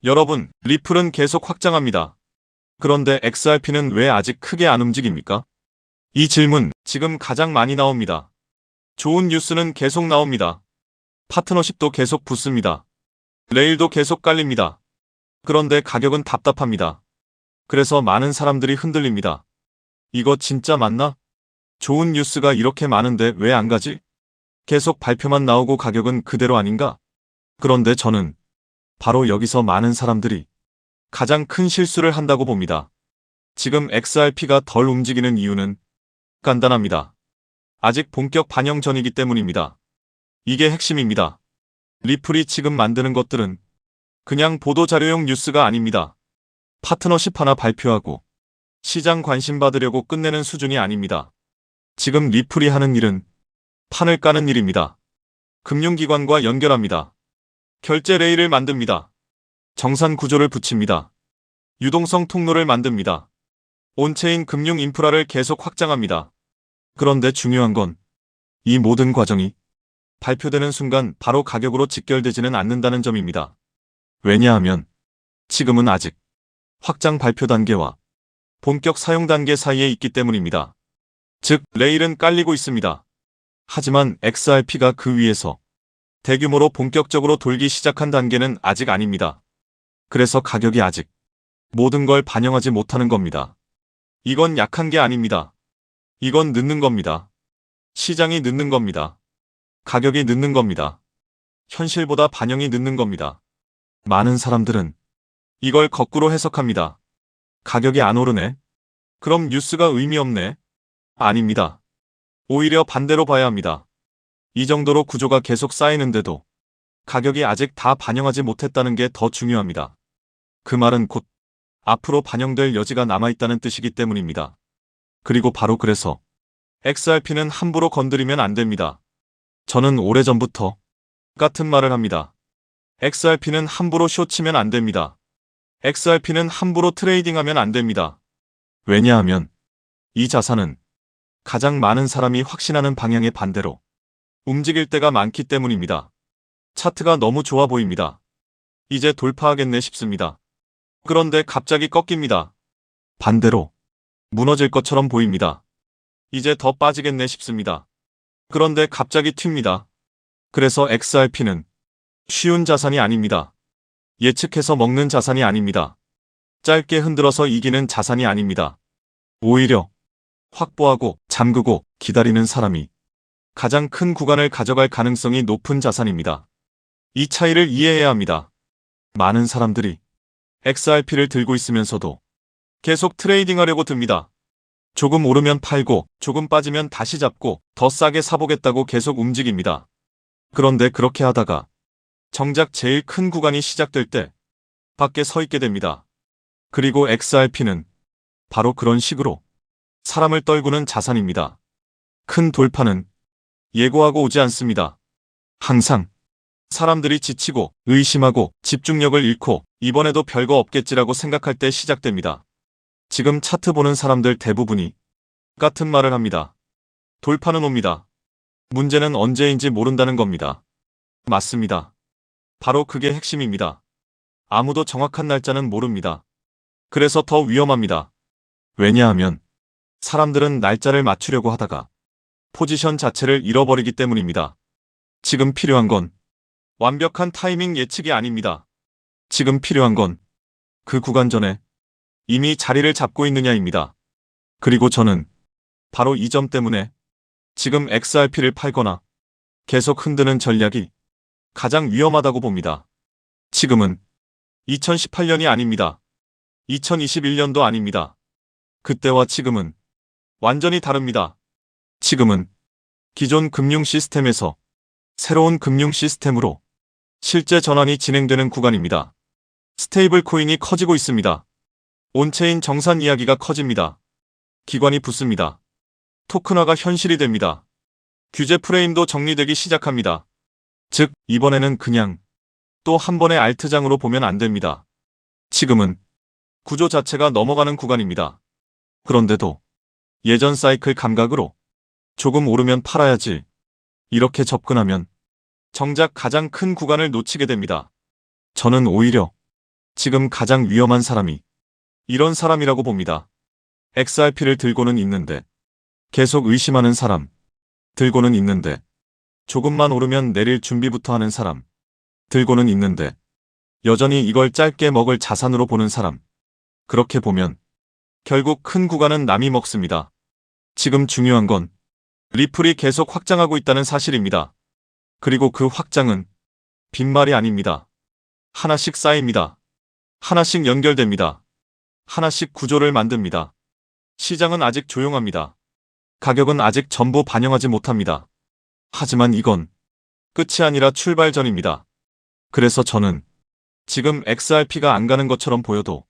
여러분, 리플은 계속 확장합니다. 그런데 XRP는 왜 아직 크게 안 움직입니까? 이 질문 지금 가장 많이 나옵니다. 좋은 뉴스는 계속 나옵니다. 파트너십도 계속 붙습니다. 레일도 계속 깔립니다. 그런데 가격은 답답합니다. 그래서 많은 사람들이 흔들립니다. 이거 진짜 맞나? 좋은 뉴스가 이렇게 많은데 왜 안 가지? 계속 발표만 나오고 가격은 그대로 아닌가? 그런데 저는 바로 여기서 많은 사람들이 가장 큰 실수를 한다고 봅니다. 지금 XRP가 덜 움직이는 이유는 간단합니다. 아직 본격 반영 전이기 때문입니다. 이게 핵심입니다. 리플이 지금 만드는 것들은 그냥 보도자료용 뉴스가 아닙니다. 파트너십 하나 발표하고 시장 관심 받으려고 끝내는 수준이 아닙니다. 지금 리플이 하는 일은 판을 까는 일입니다. 금융기관과 연결합니다. 결제 레일을 만듭니다. 정산 구조를 붙입니다. 유동성 통로를 만듭니다. 온체인 금융 인프라를 계속 확장합니다. 그런데 중요한 건 이 모든 과정이 발표되는 순간 바로 가격으로 직결되지는 않는다는 점입니다. 왜냐하면 지금은 아직 확장 발표 단계와 본격 사용 단계 사이에 있기 때문입니다. 즉, 레일은 깔리고 있습니다. 하지만 XRP가 그 위에서 대규모로 본격적으로 돌기 시작한 단계는 아직 아닙니다. 그래서 가격이 아직 모든 걸 반영하지 못하는 겁니다. 이건 약한 게 아닙니다. 이건 늦는 겁니다. 시장이 늦는 겁니다. 가격이 늦는 겁니다. 현실보다 반영이 늦는 겁니다. 많은 사람들은 이걸 거꾸로 해석합니다. 가격이 안 오르네? 그럼 뉴스가 의미 없네? 아닙니다. 오히려 반대로 봐야 합니다. 이 정도로 구조가 계속 쌓이는데도 가격이 아직 다 반영하지 못했다는 게 더 중요합니다. 그 말은 곧 앞으로 반영될 여지가 남아있다는 뜻이기 때문입니다. 그리고 바로 그래서 XRP는 함부로 건드리면 안 됩니다. 저는 오래전부터 같은 말을 합니다. XRP는 함부로 숏치면 안 됩니다. XRP는 함부로 트레이딩하면 안 됩니다. 왜냐하면 이 자산은 가장 많은 사람이 확신하는 방향의 반대로 움직일 때가 많기 때문입니다. 차트가 너무 좋아 보입니다. 이제 돌파하겠네 싶습니다. 그런데 갑자기 꺾입니다. 반대로 무너질 것처럼 보입니다. 이제 더 빠지겠네 싶습니다. 그런데 갑자기 튑니다. 그래서 XRP는 쉬운 자산이 아닙니다. 예측해서 먹는 자산이 아닙니다. 짧게 흔들어서 이기는 자산이 아닙니다. 오히려 확보하고 잠그고 기다리는 사람이 가장 큰 구간을 가져갈 가능성이 높은 자산입니다. 이 차이를 이해해야 합니다. 많은 사람들이 XRP를 들고 있으면서도 계속 트레이딩하려고 듭니다. 조금 오르면 팔고 조금 빠지면 다시 잡고 더 싸게 사보겠다고 계속 움직입니다. 그런데 그렇게 하다가 정작 제일 큰 구간이 시작될 때 밖에 서 있게 됩니다. 그리고 XRP는 바로 그런 식으로 사람을 떨구는 자산입니다. 큰 돌파는 예고하고 오지 않습니다. 항상 사람들이 지치고 의심하고 집중력을 잃고 이번에도 별거 없겠지라고 생각할 때 시작됩니다. 지금 차트 보는 사람들 대부분이 같은 말을 합니다. 돌파는 옵니다. 문제는 언제인지 모른다는 겁니다. 맞습니다. 바로 그게 핵심입니다. 아무도 정확한 날짜는 모릅니다. 그래서 더 위험합니다. 왜냐하면 사람들은 날짜를 맞추려고 하다가 포지션 자체를 잃어버리기 때문입니다. 지금 필요한 건 완벽한 타이밍 예측이 아닙니다. 지금 필요한 건 그 구간 전에 이미 자리를 잡고 있느냐입니다. 그리고 저는 바로 이 점 때문에 지금 XRP를 팔거나 계속 흔드는 전략이 가장 위험하다고 봅니다. 지금은 2018년이 아닙니다. 2021년도 아닙니다. 그때와 지금은 완전히 다릅니다. 지금은 기존 금융 시스템에서 새로운 금융 시스템으로 실제 전환이 진행되는 구간입니다. 스테이블 코인이 커지고 있습니다. 온체인 정산 이야기가 커집니다. 기관이 붙습니다. 토큰화가 현실이 됩니다. 규제 프레임도 정리되기 시작합니다. 즉, 이번에는 그냥 또 한 번의 알트장으로 보면 안 됩니다. 지금은 구조 자체가 넘어가는 구간입니다. 그런데도 예전 사이클 감각으로 조금 오르면 팔아야지 이렇게 접근하면 정작 가장 큰 구간을 놓치게 됩니다. 저는 오히려 지금 가장 위험한 사람이 이런 사람이라고 봅니다. XRP를 들고는 있는데, 계속 의심하는 사람, 들고는 있는데, 조금만 오르면 내릴 준비부터 하는 사람, 들고는 있는데, 여전히 이걸 짧게 먹을 자산으로 보는 사람. 그렇게 보면 결국 큰 구간은 남이 먹습니다. 지금 중요한 건 리플이 계속 확장하고 있다는 사실입니다. 그리고 그 확장은 빈말이 아닙니다. 하나씩 쌓입니다. 하나씩 연결됩니다. 하나씩 구조를 만듭니다. 시장은 아직 조용합니다. 가격은 아직 전부 반영하지 못합니다. 하지만 이건 끝이 아니라 출발 전입니다. 그래서 저는 지금 XRP가 안 가는 것처럼 보여도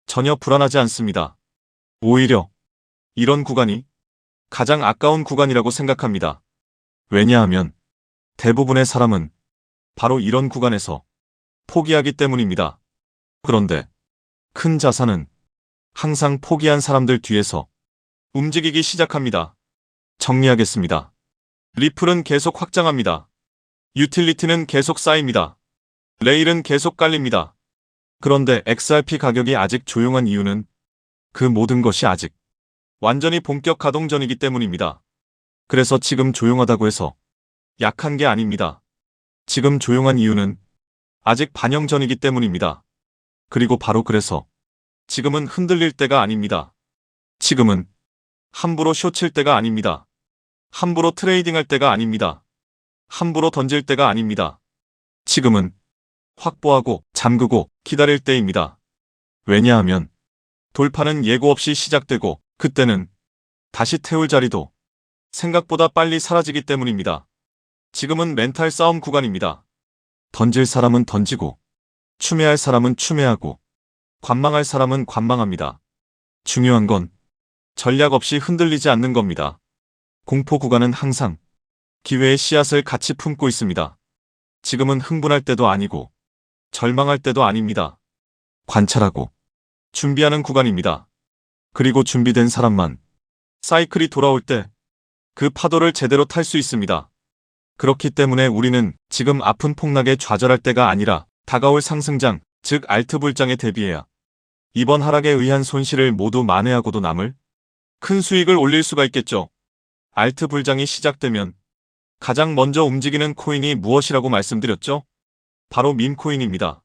전혀 불안하지 않습니다. 오히려 이런 구간이 가장 아까운 구간이라고 생각합니다. 왜냐하면 대부분의 사람은 바로 이런 구간에서 포기하기 때문입니다. 그런데 큰 자산은 항상 포기한 사람들 뒤에서 움직이기 시작합니다. 정리하겠습니다. 리플은 계속 확장합니다. 유틸리티는 계속 쌓입니다. 레일은 계속 깔립니다. 그런데 XRP 가격이 아직 조용한 이유는 그 모든 것이 아직 완전히 본격 가동 전이기 때문입니다. 그래서 지금 조용하다고 해서 약한 게 아닙니다. 지금 조용한 이유는 아직 반영 전이기 때문입니다. 그리고 바로 그래서 지금은 흔들릴 때가 아닙니다. 지금은 함부로 쇼칠 때가 아닙니다. 함부로 트레이딩할 때가 아닙니다. 함부로 던질 때가 아닙니다. 지금은 확보하고 잠그고 기다릴 때입니다. 왜냐하면 돌파는 예고 없이 시작되고 그때는 다시 태울 자리도 생각보다 빨리 사라지기 때문입니다. 지금은 멘탈 싸움 구간입니다. 던질 사람은 던지고 추매할 사람은 추매하고 관망할 사람은 관망합니다. 중요한 건 전략 없이 흔들리지 않는 겁니다. 공포 구간은 항상 기회의 씨앗을 같이 품고 있습니다. 지금은 흥분할 때도 아니고 절망할 때도 아닙니다. 관찰하고 준비하는 구간입니다. 그리고 준비된 사람만 사이클이 돌아올 때 그 파도를 제대로 탈 수 있습니다. 그렇기 때문에 우리는 지금 아픈 폭락에 좌절할 때가 아니라 다가올 상승장, 즉 알트 불장에 대비해야 이번 하락에 의한 손실을 모두 만회하고도 남을 큰 수익을 올릴 수가 있겠죠. 알트 불장이 시작되면 가장 먼저 움직이는 코인이 무엇이라고 말씀드렸죠? 바로 밈코인입니다.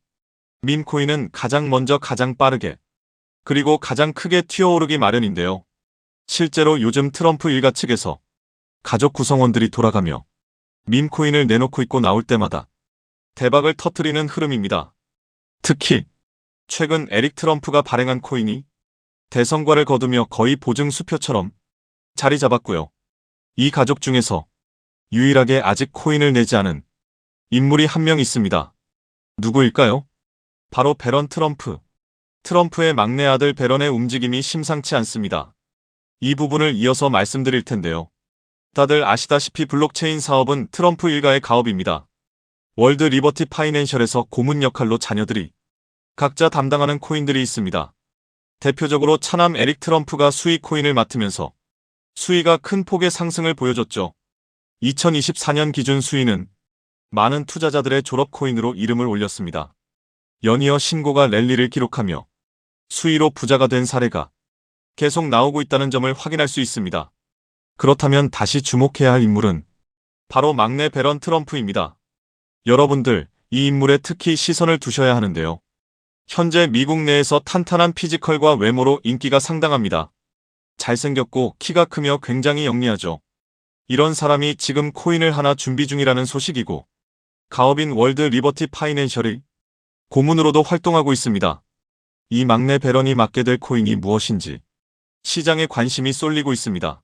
밈코인은 가장 먼저 가장 빠르게 그리고 가장 크게 튀어오르기 마련인데요. 실제로 요즘 트럼프 일가 측에서 가족 구성원들이 돌아가며 밈코인을 내놓고 있고 나올 때마다 대박을 터뜨리는 흐름입니다. 특히 최근 에릭 트럼프가 발행한 코인이 대성과를 거두며 거의 보증 수표처럼 자리 잡았고요. 이 가족 중에서 유일하게 아직 코인을 내지 않은 인물이 한 명 있습니다. 누구일까요? 바로 배런 트럼프. 트럼프의 막내 아들 배런의 움직임이 심상치 않습니다. 이 부분을 이어서 말씀드릴 텐데요. 다들 아시다시피 블록체인 사업은 트럼프 일가의 가업입니다. 월드 리버티 파이낸셜에서 고문 역할로 자녀들이 각자 담당하는 코인들이 있습니다. 대표적으로 차남 에릭 트럼프가 수익 코인을 맡으면서 수위가 큰 폭의 상승을 보여줬죠. 2024년 기준 수위는 많은 투자자들의 졸업 코인으로 이름을 올렸습니다. 연이어 신고가 랠리를 기록하며 수위로 부자가 된 사례가 계속 나오고 있다는 점을 확인할 수 있습니다. 그렇다면 다시 주목해야 할 인물은 바로 막내 배런 트럼프입니다. 여러분들, 이 인물에 특히 시선을 두셔야 하는데요. 현재 미국 내에서 탄탄한 피지컬과 외모로 인기가 상당합니다. 잘생겼고 키가 크며 굉장히 영리하죠. 이런 사람이 지금 코인을 하나 준비 중이라는 소식이고 가업인 월드 리버티 파이낸셜이 고문으로도 활동하고 있습니다. 이 막내 배런이 맡게 될 코인이 무엇인지 시장에 관심이 쏠리고 있습니다.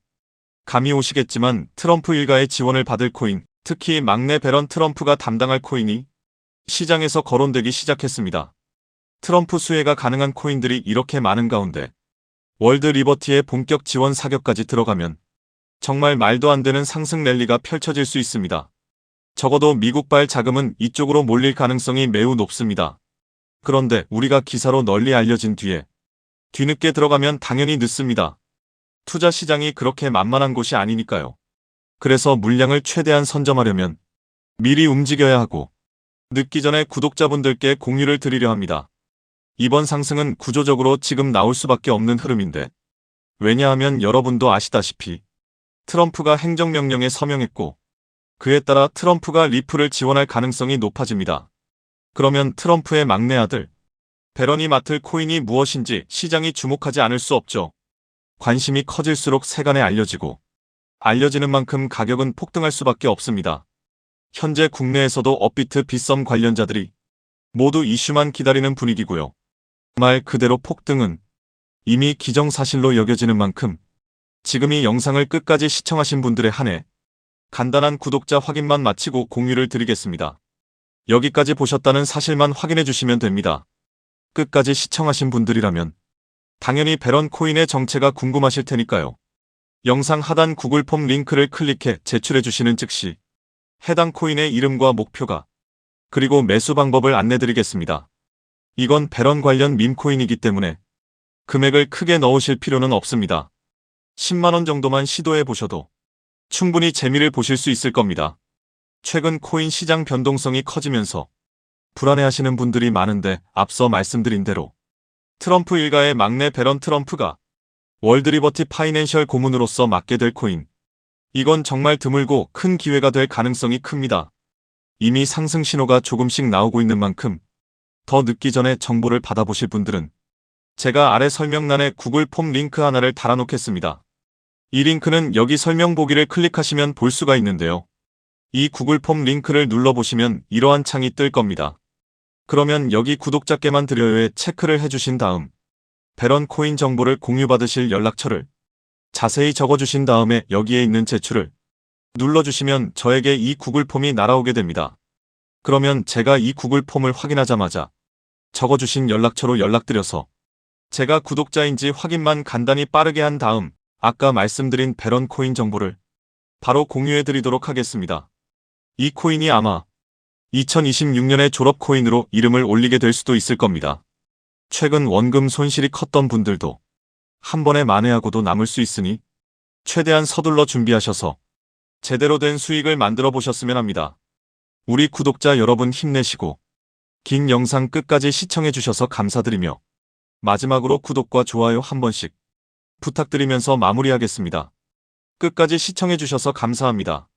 감이 오시겠지만 트럼프 일가의 지원을 받을 코인, 특히 막내 배런 트럼프가 담당할 코인이 시장에서 거론되기 시작했습니다. 트럼프 수혜가 가능한 코인들이 이렇게 많은 가운데 월드 리버티의 본격 지원 사격까지 들어가면 정말 말도 안 되는 상승 랠리가 펼쳐질 수 있습니다. 적어도 미국발 자금은 이쪽으로 몰릴 가능성이 매우 높습니다. 그런데 우리가 기사로 널리 알려진 뒤에 뒤늦게 들어가면 당연히 늦습니다. 투자 시장이 그렇게 만만한 곳이 아니니까요. 그래서 물량을 최대한 선점하려면 미리 움직여야 하고 늦기 전에 구독자분들께 공유를 드리려 합니다. 이번 상승은 구조적으로 지금 나올 수밖에 없는 흐름인데, 왜냐하면 여러분도 아시다시피 트럼프가 행정명령에 서명했고 그에 따라 트럼프가 리플을 지원할 가능성이 높아집니다. 그러면 트럼프의 막내 아들 배런이 맡을 코인이 무엇인지 시장이 주목하지 않을 수 없죠. 관심이 커질수록 세간에 알려지는 만큼 가격은 폭등할 수밖에 없습니다. 현재 국내에서도 업비트 빗썸 관련자들이 모두 이슈만 기다리는 분위기고요. 말 그대로 폭등은 이미 기정사실로 여겨지는 만큼 지금 이 영상을 끝까지 시청하신 분들에 한해 간단한 구독자 확인만 마치고 공유를 드리겠습니다. 여기까지 보셨다는 사실만 확인해 주시면 됩니다. 끝까지 시청하신 분들이라면 당연히 배런 코인의 정체가 궁금하실 테니까요. 영상 하단 구글 폼 링크를 클릭해 제출해 주시는 즉시 해당 코인의 이름과 목표가 그리고 매수 방법을 안내드리겠습니다. 이건 배런 관련 밈코인이기 때문에 금액을 크게 넣으실 필요는 없습니다. 10만원 정도만 시도해 보셔도 충분히 재미를 보실 수 있을 겁니다. 최근 코인 시장 변동성이 커지면서 불안해하시는 분들이 많은데 앞서 말씀드린 대로 트럼프 일가의 막내 배런 트럼프가 월드리버티 파이낸셜 고문으로서 맡게 될 코인. 이건 정말 드물고 큰 기회가 될 가능성이 큽니다. 이미 상승 신호가 조금씩 나오고 있는 만큼 더 늦기 전에 정보를 받아보실 분들은 제가 아래 설명란에 구글 폼 링크 하나를 달아놓겠습니다. 이 링크는 여기 설명 보기를 클릭하시면 볼 수가 있는데요. 이 구글 폼 링크를 눌러보시면 이러한 창이 뜰 겁니다. 그러면 여기 구독자께만 드려요에 체크를 해주신 다음 배런 코인 정보를 공유받으실 연락처를 자세히 적어주신 다음에 여기에 있는 제출을 눌러주시면 저에게 이 구글 폼이 날아오게 됩니다. 그러면 제가 이 구글 폼을 확인하자마자 적어주신 연락처로 연락드려서 제가 구독자인지 확인만 간단히 빠르게 한 다음 아까 말씀드린 배런 코인 정보를 바로 공유해드리도록 하겠습니다. 이 코인이 아마 2026년에 졸업 코인으로 이름을 올리게 될 수도 있을 겁니다. 최근 원금 손실이 컸던 분들도 한 번에 만회하고도 남을 수 있으니 최대한 서둘러 준비하셔서 제대로 된 수익을 만들어 보셨으면 합니다. 우리 구독자 여러분 힘내시고 긴 영상 끝까지 시청해 주셔서 감사드리며 마지막으로 구독과 좋아요 한 번씩 부탁드리면서 마무리하겠습니다. 끝까지 시청해 주셔서 감사합니다.